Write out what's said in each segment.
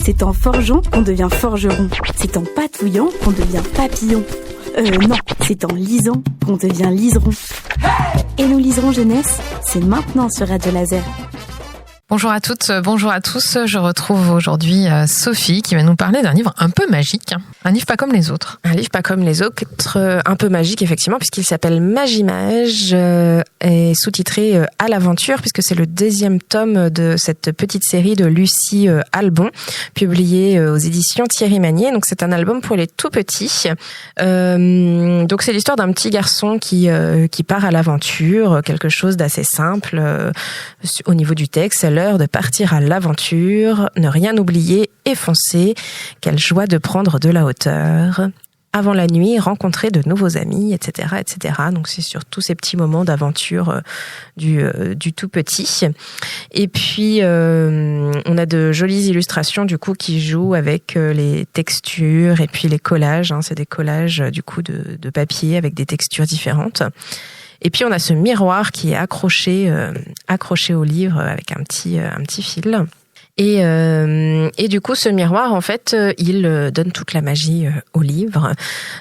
c'est en forgeant qu'on devient forgeron. C'est en patouillant qu'on devient papillon. Non, c'est en lisant qu'on devient liseron. Et nous liserons jeunesse, c'est maintenant sur Radio Laser. Bonjour à toutes, bonjour à tous. Je retrouve aujourd'hui Sophie qui va nous parler d'un livre un peu magique. Un livre pas comme les autres. Un livre pas comme les autres, un peu magique effectivement, puisqu'il s'appelle Magimage et sous-titré À l'aventure, puisque c'est le 2e tome de cette petite série de Lucie Albon, publiée aux éditions Thierry Magnier. Donc c'est un album pour les tout petits. Donc c'est l'histoire d'un petit garçon qui part à l'aventure, quelque chose d'assez simple au niveau du texte. C'est l'heure de partir à l'aventure, ne rien oublier et foncer. Quelle joie de prendre de la hauteur. Avant la nuit, rencontrer de nouveaux amis, etc., etc. Donc c'est sur tous ces petits moments d'aventure du tout petit. Et puis on a de jolies illustrations du coup qui jouent avec les textures et puis les collages. C'est des collages du coup de papier avec des textures différentes. Et puis on a ce miroir qui est accroché au livre avec un petit fil. Et du coup, ce miroir, en fait, il donne toute la magie au livre.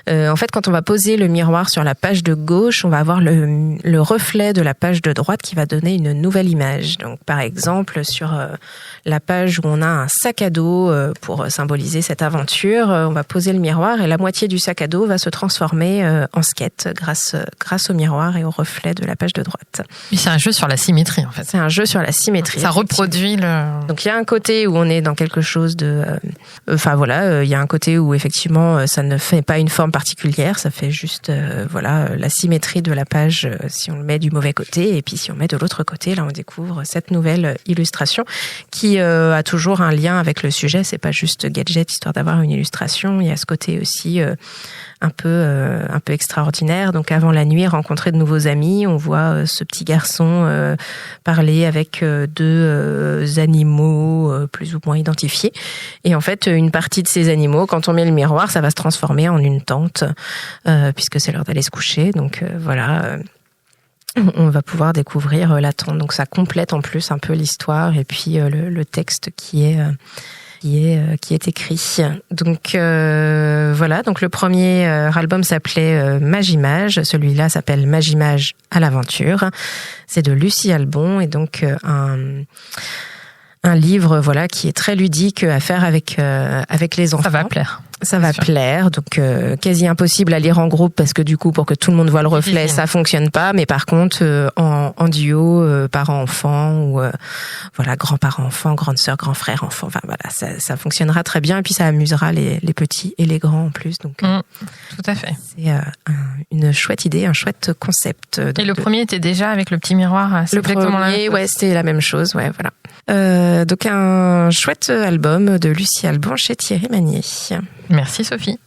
En fait, quand on va poser le miroir sur la page de gauche, on va avoir le reflet de la page de droite qui va donner une nouvelle image. Donc, par exemple, sur la page où on a un sac à dos pour symboliser cette aventure, on va poser le miroir et la moitié du sac à dos va se transformer en skate grâce au miroir et au reflet de la page de droite. Oui, c'est un jeu sur la symétrie, en fait. C'est un jeu sur la symétrie. Ça reproduit Donc, il y a un côté où on est dans quelque chose de... il y a un côté où effectivement ça ne fait pas une forme particulière, ça fait juste la symétrie de la page si on le met du mauvais côté, et puis si on met de l'autre côté, là on découvre cette nouvelle illustration qui a toujours un lien avec le sujet. C'est pas juste gadget histoire d'avoir une illustration, il y a ce côté aussi un peu extraordinaire. Donc avant la nuit, rencontrer de nouveaux amis, on voit ce petit garçon parler avec deux animaux plus ou moins identifiés. Et en fait, une partie de ces animaux, quand on met le miroir, ça va se transformer en une tente, puisque c'est l'heure d'aller se coucher. Donc on va pouvoir découvrir la tente. Donc ça complète en plus un peu l'histoire et puis le texte qui est écrit. Donc donc le premier album s'appelait Magimage, celui-là s'appelle Magimage à l'aventure. C'est de Lucie Albon et donc un livre qui est très ludique à faire avec les enfants. Ça va plaire. Ça va plaire, donc quasi impossible à lire en groupe parce que du coup pour que tout le monde voit le reflet, ça fonctionne pas. Mais par contre en duo, parents-enfants ou grands-parents-enfants, grande sœur, grand frère, enfant, ça fonctionnera très bien et puis ça amusera les petits et les grands en plus. Donc tout à fait. C'est une chouette idée, un chouette concept. Et le premier était déjà avec le petit miroir. Le premier, c'était la même chose, voilà. Donc un chouette album de Lucie Albon chez Thierry Magnier. Merci Sophie.